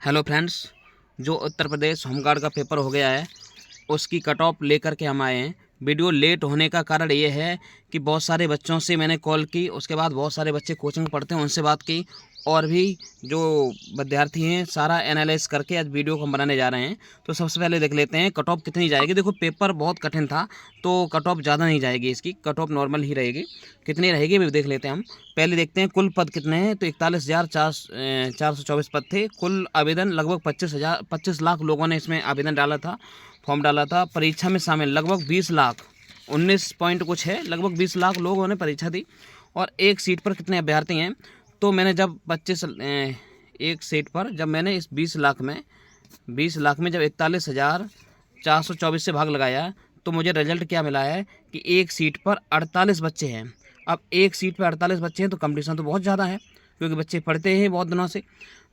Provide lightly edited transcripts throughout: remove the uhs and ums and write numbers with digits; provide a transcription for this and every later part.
Hello friends, जो Uttar Pradesh home guard का paper हो गया है उसकी कट ऑफ लेकर के हम आए हैं। वीडियो लेट होने का कारण ये है कि बहुत सारे बच्चों से मैंने कॉल की, उसके बाद बहुत सारे बच्चे कोचिंग पढ़ते हैं उनसे बात की, और भी जो विद्यार्थी हैं सारा एनालाइज करके आज वीडियो को हम बनाने जा रहे हैं। तो सबसे पहले देख लेते हैं कट ऑफ कितनी जाएगी। देखो पेपर बहुत कठिन था तो कट ऑफ ज़्यादा नहीं जाएगी, इसकी कट ऑफ नॉर्मल ही रहेगी। कितनी रहेगी भी देख लेते हैं हम। पहले देखते हैं कुल पद कितने हैं, तो 41,424 पद थे। कुल आवेदन लगभग 25 लाख लोगों ने इसमें आवेदन डाला था, फॉर्म डाला था। परीक्षा में शामिल लगभग 20 लाख 19 पॉइंट कुछ है, लगभग 20 लाख लोगों ने परीक्षा दी। और एक सीट पर कितने अभ्यर्थी हैं, तो मैंने जब एक सीट पर जब मैंने इस 20 लाख में जब 41,424 से भाग लगाया तो मुझे रिजल्ट क्या मिला है कि एक सीट पर 48 बच्चे हैं। अब एक सीट पर 48 बच्चे हैं तो कंपटीशन तो बहुत ज़्यादा है, क्योंकि बच्चे पढ़ते हैं बहुत दिनों से।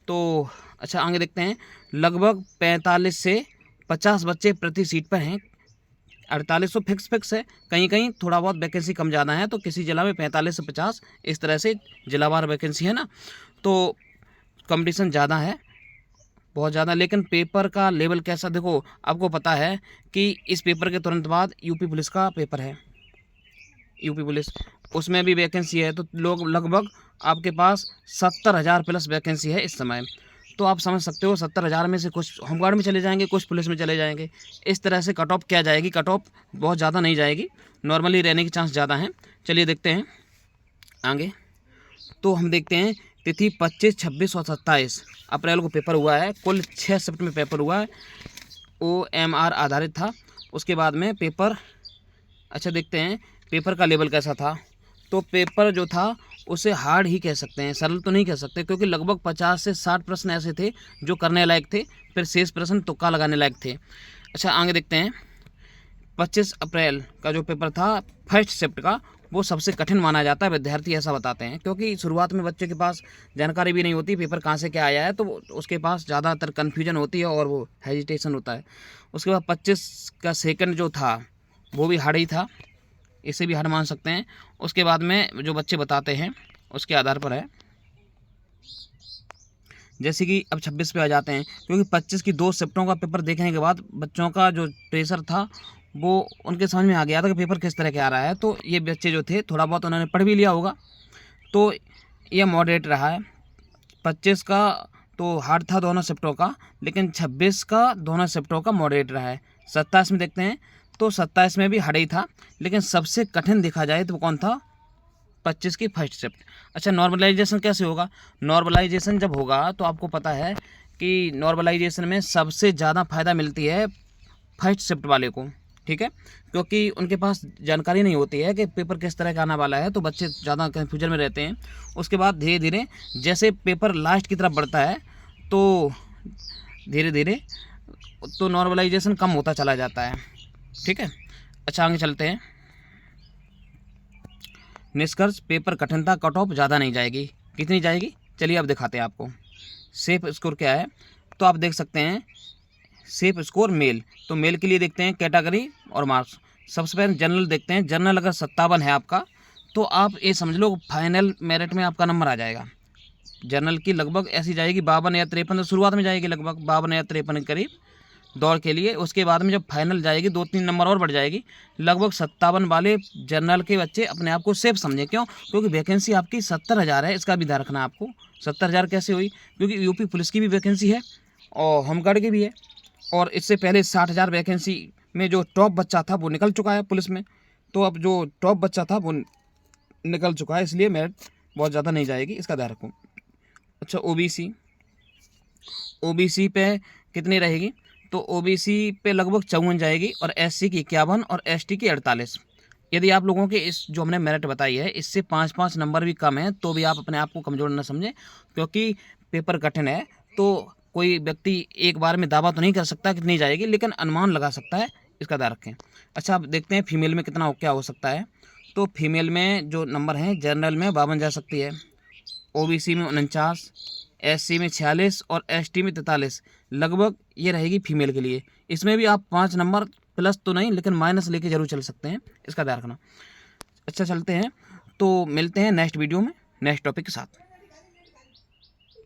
तो अच्छा आगे देखते हैं, लगभग 45 से 50 बच्चे प्रति सीट पर हैं। 48 तो फिक्स है, कहीं कहीं थोड़ा बहुत वैकेंसी कम ज़्यादा है, तो किसी जिला में 45 से 50 इस तरह से जिलावार वैकेंसी है ना, तो कंपटीशन ज़्यादा है, बहुत ज़्यादा। लेकिन पेपर का लेवल कैसा, देखो आपको पता है कि इस पेपर के तुरंत बाद यूपी पुलिस का पेपर है, यूपी पुलिस उसमें भी वैकेंसी है। तो लोग लगभग आपके पास 70,000 प्लस वैकेंसी है इस समय। तो आप समझ सकते हो 70,000 में से कुछ होमगार्ड में चले जाएंगे, कुछ पुलिस में चले जाएंगे। इस तरह से कट ऑफ क्या जाएगी, कट ऑफ बहुत ज़्यादा नहीं जाएगी, नॉर्मली रहने के चांस ज़्यादा हैं। चलिए देखते हैं आगे। तो हम देखते हैं तिथि 25, 26 और 27 अप्रैल को पेपर हुआ है। कुल 6 शिफ्ट में पेपर हुआ है, OMR आधारित था। उसके बाद में पेपर, अच्छा देखते हैं पेपर का लेवल कैसा था। तो पेपर जो था उसे हार्ड ही कह सकते हैं, सरल तो नहीं कह सकते, क्योंकि लगभग 50 से 60 प्रश्न ऐसे थे जो करने लायक थे, फिर शेष प्रश्न तुक्का लगाने लायक थे। अच्छा आगे देखते हैं, 25 अप्रैल का जो पेपर था फर्स्ट शिफ्ट का, वो सबसे कठिन माना जाता है, विद्यार्थी ऐसा बताते हैं, क्योंकि शुरुआत में बच्चे के पास जानकारी भी नहीं होती पेपर कहाँ से क्या आया है, तो उसके पास ज़्यादातर कन्फ्यूजन होती है और वो हेजिटेशन होता है। उसके बाद 25 का सेकंड जो था वो भी हार्ड ही था, इसे भी हार्ड मान सकते हैं। उसके बाद में जो बच्चे बताते हैं उसके आधार पर है, जैसे कि अब 26 पे आ जाते हैं, क्योंकि 25 की 2 शिफ्टों का पेपर देखने के बाद बच्चों का जो प्रेशर था वो उनके समझ में आ गया था कि पेपर किस तरह के आ रहा है। तो ये बच्चे जो थे थोड़ा बहुत उन्होंने पढ़ भी लिया होगा, तो ये मॉडरेट रहा है। 25 का तो हार्ड था दोनों शिफ्टों का, लेकिन 26 का दोनों शिफ्टों का मॉडरेट रहा है। 27 में देखते हैं, तो 27 में भी हार्ड ही था, लेकिन सबसे कठिन देखा जाए तो कौन था, 25 की फर्स्ट शिफ्ट। अच्छा नॉर्मलाइजेशन कैसे होगा, नॉर्मलाइजेशन जब होगा तो आपको पता है कि नॉर्मलाइजेशन में सबसे ज़्यादा फ़ायदा मिलती है फर्स्ट शिफ्ट वाले को, ठीक है, क्योंकि उनके पास जानकारी नहीं होती है कि पेपर किस तरह का आने वाला है, तो बच्चे ज़्यादा कन्फ्यूजन में रहते हैं। उसके बाद धीरे धीरे जैसे पेपर लास्ट की तरफ बढ़ता है तो धीरे धीरे तो नॉर्मलाइजेशन कम होता चला जाता है, ठीक है। अच्छा आगे चलते हैं, निष्कर्ष पेपर कठिनता कट ऑफ ज़्यादा नहीं जाएगी। कितनी जाएगी चलिए अब दिखाते हैं आपको। सेफ स्कोर क्या है, तो आप देख सकते हैं सेफ स्कोर मेल, तो मेल के लिए देखते हैं कैटेगरी और मार्क्स। सबसे पहले जनरल देखते हैं, जनरल अगर 57 है आपका तो आप ये समझ लो फाइनल मेरिट में आपका नंबर आ जाएगा। जनरल की लगभग ऐसी जाएगी 52 या 53, तो शुरुआत में जाएगी लगभग 52 या 53 के करीब दौड़ के लिए। उसके बाद में जब फाइनल जाएगी 2-3 नंबर और बढ़ जाएगी, लगभग 57 वाले जनरल के बच्चे अपने आप को सेफ समझें। क्यों, क्योंकि वैकेंसी आपकी 70,000 है, इसका भी ध्यान रखना आपको। 70,000 कैसे हुई, क्योंकि यूपी पुलिस की भी वैकेंसी है और होमगार्ड की भी है, और इससे पहले 60,000 वैकेंसी में जो टॉप बच्चा था वो निकल चुका है पुलिस में, तो अब जो टॉप बच्चा था वो निकल चुका है, इसलिए मेरिट बहुत ज़्यादा नहीं जाएगी, इसका ध्यान रखो। अच्छा ओबीसी पे कितनी रहेगी, तो ओबीसी पे लगभग 54 जाएगी, और एससी की 51 और एसटी की 48। यदि आप लोगों के इस जो हमने मेरिट बताई है इससे 5-5 नंबर भी कम है तो भी आप अपने आप को कमज़ोर न समझें, क्योंकि पेपर कठिन है। तो कोई व्यक्ति एक बार में दावा तो नहीं कर सकता कितनी जाएगी, लेकिन अनुमान लगा सकता है, इसका ध्यान रखें। अच्छा अब देखते हैं फीमेल में कितना क्या हो सकता है। तो फीमेल में जो नंबर हैं, जनरल में 52 जा सकती है, ओबीसी में 49, एससी में 46 और एसटी में 43, लगभग ये रहेगी फीमेल के लिए। इसमें भी आप 5 नंबर प्लस तो नहीं लेकिन माइनस लेके जरूर चल सकते हैं, इसका ध्यान रखना। अच्छा चलते हैं, तो मिलते हैं नेक्स्ट वीडियो में नेक्स्ट टॉपिक के साथ।